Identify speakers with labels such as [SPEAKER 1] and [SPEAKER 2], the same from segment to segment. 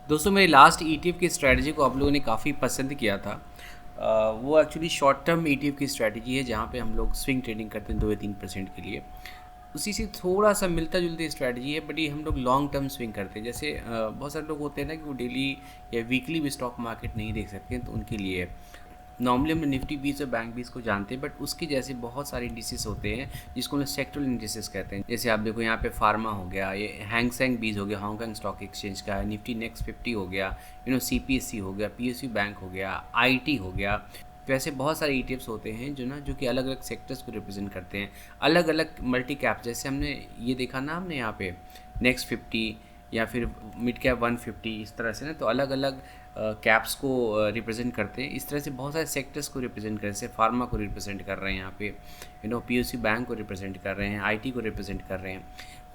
[SPEAKER 1] दोस्तों मेरी last ETF की स्ट्रैटेजी को आप लोगों ने काफ़ी पसंद किया था। वो एक्चुअली शॉर्ट टर्म ईटीएफ की स्ट्रैटेजी है जहाँ पे हम लोग स्विंग ट्रेडिंग करते हैं 2 या 3% के लिए। उसी से थोड़ा सा मिलता जुलती स्ट्रैटेजी है, बट ये हम लोग लॉन्ग टर्म स्विंग करते हैं। जैसे बहुत सारे लोग होते हैं ना कि वो डेली या वीकली भी स्टॉक मार्केट नहीं देख सकते हैं, तो उनके लिए नॉर्मली हम निफ्टी 20 और बैंक 20 को जानते हैं, बट उसके जैसे बहुत सारे इंडिसेस होते हैं जिसको हम सेक्टरल इंडिसेस कहते हैं। जैसे आप देखो यहाँ पे फार्मा हो गया, ये हैंगसेंग 20 हो गया, हांगकांग स्टॉक एक्सचेंज का है, निफ्टी नेक्स्ट 50 हो गया, सीपीएससी हो गया, पीएसयू बैंक हो गया, आईटी हो गया। तो ऐसे बहुत सारे ईटीएफ्स होते हैं जो कि अलग अलग सेक्टर्स को रिप्रेजेंट करते हैं, अलग अलग मल्टी कैप। जैसे हमने ये देखा ना, हमने यहाँ पे नेक्स्ट 50 या फिर मिड कैप 150, इस तरह से ना, तो अलग अलग कैप्स को रिप्रेजेंट करते हैं। इस तरह से बहुत सारे सेक्टर्स को रिप्रेजेंट कर रहे हैं। जैसे फार्मा को रिप्रेजेंट कर रहे हैं यहाँ पे, पीयूसी बैंक को रिप्रेजेंट कर रहे हैं, आईटी को रिप्रेजेंट कर रहे हैं।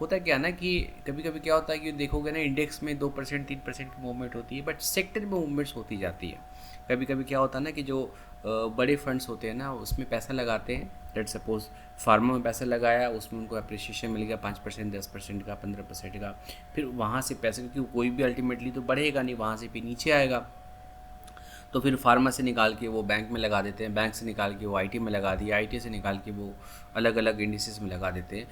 [SPEAKER 1] होता क्या ना कि कभी कभी क्या होता है कि देखोगे ना, इंडेक्स में 2% 3% की मूवमेंट होती है, बट सेक्टर में मूवमेंट्स होती जाती है। कभी कभी क्या होता है ना कि जो बड़े फंड्स होते हैं ना, उसमें पैसा लगाते हैं। लेट सपोज फार्मा में पैसा लगाया, उसमें उनको अप्रिसिएशन मिल गया 5%, 10% का, 15% का। फिर वहाँ से पैसे, क्योंकि कोई भी अल्टीमेटली तो बढ़ेगा नहीं, वहाँ से फिर नीचे आएगा, तो फिर फार्मा से निकाल के वो बैंक में लगा देते हैं, बैंक से निकाल के वो आईटी में लगा दिया, आईटी से निकाल के वो अलग अलग इंडिसेस में लगा देते हैं।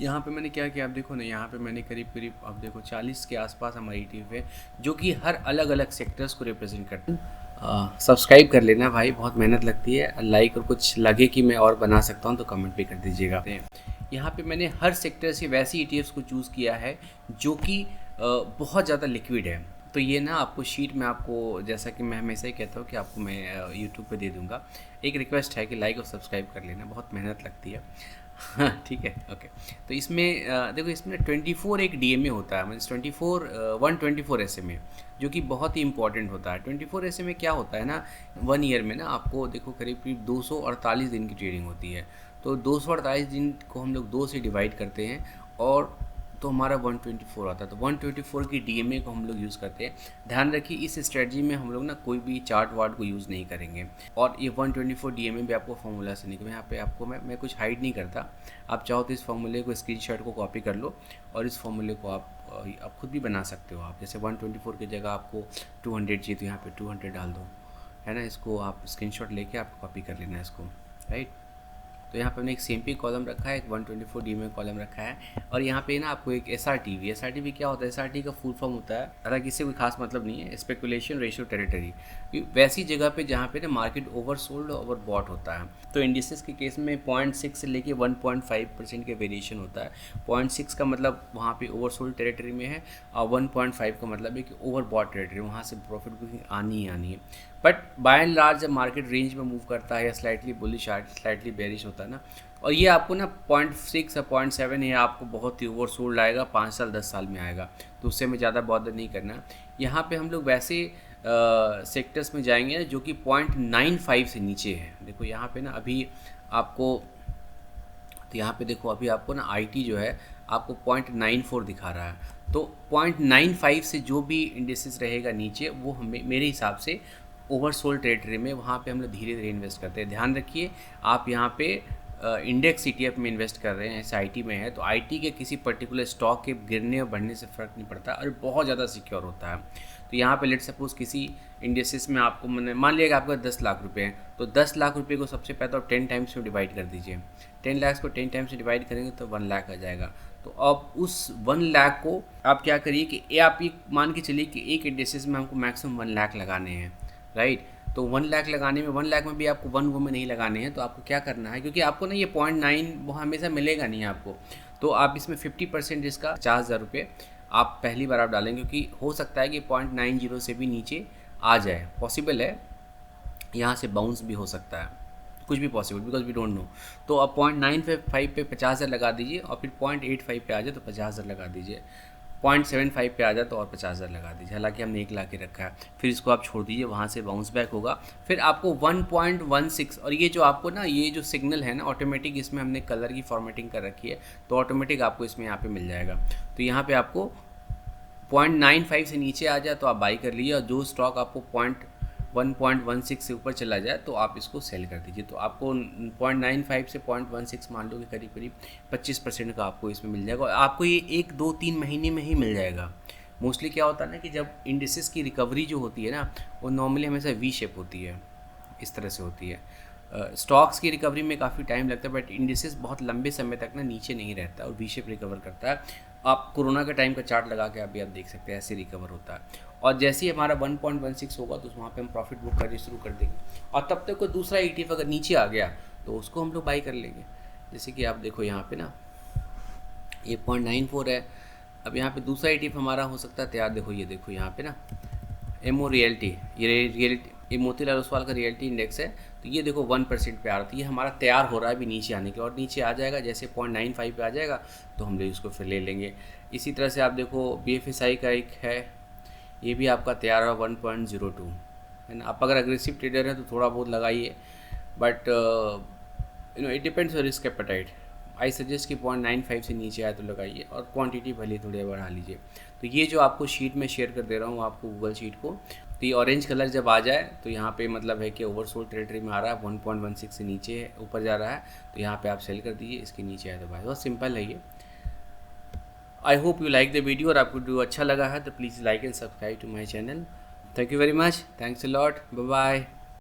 [SPEAKER 1] यहाँ पे मैंने क्या किया, आप देखो ना, यहाँ पे मैंने करीब करीब अब देखो 40 के आसपास हमारी ईटीएफ है जो कि हर अलग अलग सेक्टर्स को रिप्रेजेंट करते हैं। सब्सक्राइब कर लेना भाई, बहुत मेहनत लगती है। लाइक और कुछ लगे कि मैं और बना सकता हूँ तो कमेंट भी कर दीजिएगा। यहाँ पे मैंने हर सेक्टर से वैसी ईटीएफ्स को चूज़ किया है जो कि बहुत ज़्यादा लिक्विड है। तो ये ना आपको शीट में, आपको जैसा कि मैं हमेशा ही कहता हूँ कि आपको मैं यूट्यूब पे दे दूँगा। एक रिक्वेस्ट है कि लाइक और सब्सक्राइब कर लेना, बहुत मेहनत लगती है। हाँ ठीक है, ओके। तो इसमें देखो, इसमें 24 एक डीएमए होता है, मतलब 124 एसएमए, जो कि बहुत ही इंपॉर्टेंट होता है। 24 एसएमए क्या होता है ना, 1 ईयर में ना आपको देखो करीब करीब 248 दिन की ट्रेडिंग होती है। तो 248 दिन को हम लोग 2 से डिवाइड करते हैं, और तो हमारा 124 आता है। तो 124 की डीएमए को हम लोग यूज़ करते हैं। ध्यान रखिए, इस स्ट्रेटजी में हम लोग ना कोई भी चार्ट वार्ट को यूज़ नहीं करेंगे। और ये 124 डीएमए भी आपको फॉर्मूला से निकले, यहाँ पे आपको मैं कुछ हाइड नहीं करता। आप चाहो तो इस फॉर्मूले को, स्क्रीनशॉट को कॉपी कर लो, और इस फॉर्मूले को आप खुद भी बना सकते हो। आप जैसे 124 की जगह आपको 200 चाहिए तो यहाँ पे 200 डाल दो, है ना। इसको आप स्क्रीनशॉट लेके आप कॉपी कर लेना इसको, राइट। तो यहाँ पे हमने एक सीएमपी कॉलम रखा है, एक 124 डीएमए कॉलम रखा है, और यहाँ पे ना आपको एक एसआरटी क्या होता है, एसआरटी का फुल फॉर्म होता है, हालांकि इससे कोई खास मतलब नहीं है, स्पेकुलेशन रेशियो टेरिटरी। वैसी जगह पे जहाँ पे ना market oversold overbought होता है। तो इंडिसेस के केस में 0.6 से लेके 1.5% के वेरिएशन होता है। 0.6 का मतलब वहाँ पे ओवर सोल्ड टेरिटरी में है, और 1.5 का मतलब है कि ओवर बॉट टेरिटरी, वहाँ से प्रॉफिट बुकिंग आनी ही आनी है। बट बाय एंड लार्ज जब मार्केट रेंज में मूव करता है, या स्लाइटली बुलिश स्लाइटली बेरिश होता है ना, और ये आपको ना 0.6 या 0.7 है, आपको बहुत ही ओवर सोल्ड आएगा, 5 साल 10 साल में आएगा, तो उससे हमें ज़्यादा बॉदर नहीं करना। यहाँ पे हम लोग वैसे सेक्टर्स में जाएंगे जो कि 0.95 से नीचे है। देखो यहाँ पे ना अभी आपको, तो यहाँ पे देखो अभी आपको ना आईटी जो है आपको 0.94 दिखा रहा है। तो 0.95 से जो भी इंडिसेस रहेगा नीचे, वो हमें, मेरे हिसाब से ओवरसोल्ड टेरिटरी में, वहाँ पे हम लोग धीरे धीरे इन्वेस्ट करते हैं। ध्यान रखिए, आप यहाँ पे इंडेक्स ईटीएफ में इन्वेस्ट कर रहे हैं, ऐसे आईटी में है, तो आईटी के किसी पर्टिकुलर स्टॉक के गिरने और बढ़ने से फ़र्क नहीं पड़ता, और बहुत ज़्यादा सिक्योर होता है। तो यहाँ पे लेट सपोज किसी इंडेसिस में आपको, मान लिया कि आपका 10 लाख रुपए हैं, तो 10 लाख रुपए को सबसे पहले तो आप 10 टाइम्स में डिवाइड कर दीजिए। 10 लाख को 10 टाइम्स से डिवाइड करेंगे तो 1 लाख आ जाएगा। तो अब उस 1 लाख को आप क्या करिए कि आप ये मान के चलिए कि एक इंडेसिस में हमको मैक्सिमम 1 लाख लगाने हैं, राइट। तो 1 लाख लगाने में, 1 लाख में भी आपको 1 वो में नहीं लगाने हैं। तो आपको क्या करना है, क्योंकि आपको ना ये 0.9 वो हमेशा मिलेगा नहीं आपको, तो आप इसमें 50% इसका 50,000 रुपये आप पहली बार आप डालेंगे, क्योंकि हो सकता है कि 0.90 से भी नीचे आ जाए, पॉसिबल है, यहाँ से बाउंस भी हो सकता है, कुछ भी possible, because we don't know. तो आप 0.95 पे 50,000 लगा दीजिए, और फिर 0.85 पे आ जाए तो 50,000 लगा दीजिए, 0.75 पे आ जाए तो और 50,000 लगा दीजिए। हालांकि हमने 1 लाख ही रखा है। फिर इसको आप छोड़ दीजिए, वहाँ से बाउंस बैक होगा। फिर आपको 1.16, और ये जो आपको ना, ये जो सिग्नल है ना ऑटोमेटिक, इसमें हमने कलर की फॉर्मेटिंग कर रखी है, तो ऑटोमेटिक आपको इसमें यहाँ पे मिल जाएगा। तो यहाँ पे आपको 0.95 से नीचे आ जाए तो आप बाई कर लीजिए, और जो स्टॉक आपको 1.16 से ऊपर चला जाए तो आप इसको सेल कर दीजिए। तो आपको 0.95 से 0.16 मान लो कि करीब करीब 25% का आपको इसमें मिल जाएगा, और आपको ये 1 2 3 महीने में ही मिल जाएगा। मोस्टली क्या होता है ना कि जब इंडिसेस की रिकवरी जो होती है ना, वो नॉर्मली हमेशा वी शेप होती है, इस तरह से होती है। स्टॉक्स की रिकवरी में काफ़ी टाइम लगता है, बट इंडिसेस बहुत लंबे समय तक ना नीचे नहीं रहता और वी शेप रिकवर करता है। आप कोरोना के टाइम का चार्ट लगा के अभी आप देख सकते हैं, ऐसे रिकवर होता है। और जैसे ही हमारा 1.16 होगा तो वहाँ पे हम प्रॉफिट बुक करनी शुरू कर देंगे, और तब तक कोई दूसरा ETF अगर नीचे आ गया तो उसको हम लोग बाई कर लेंगे। जैसे कि आप देखो यहाँ पे ना ये 0.94 है। अब यहाँ पे दूसरा ETF हमारा हो सकता है तैयार। देखो ये देखो यहाँ पे ना एमओ रियल्टी, ये रियल्टी, ये मोतीलाल ओसवाल का रियल्टी इंडेक्स है। तो ये देखो 1% पे आ रहा था, ये हमारा तैयार हो रहा है अभी नीचे आने के, और नीचे आ जाएगा जैसे 0.95 पे आ जाएगा तो हम लोग इसको फिर ले लेंगे। इसी तरह से आप देखो BFSI का एक है, ये भी आपका तैयार है 1.02 है ना। आप अगर अग्रेसिव ट्रेडर हैं तो थोड़ा बहुत लगाइए, but it depends on risk appetite. I suggest कि 0.95 से नीचे आए तो लगाइए, और क्वांटिटी भले थोड़ी बढ़ा लीजिए। तो ये जो आपको शीट में शेयर कर दे रहा हूँ आपको, गूगल शीट को, तो ये ऑरेंज कलर जब आ जाए तो यहाँ पे मतलब है कि ओवरसोल्ड टेरिटरी में आ रहा है, 1.16 से नीचे ऊपर जा रहा है, तो यहाँ पे आप सेल कर दीजिए। इसके नीचे आए तो भाई बहुत सिंपल है ये। I hope you like the video, और आपको वीडियो अच्छा लगा है तो please like and subscribe to my channel. Thank you very much, thanks a lot, bye bye.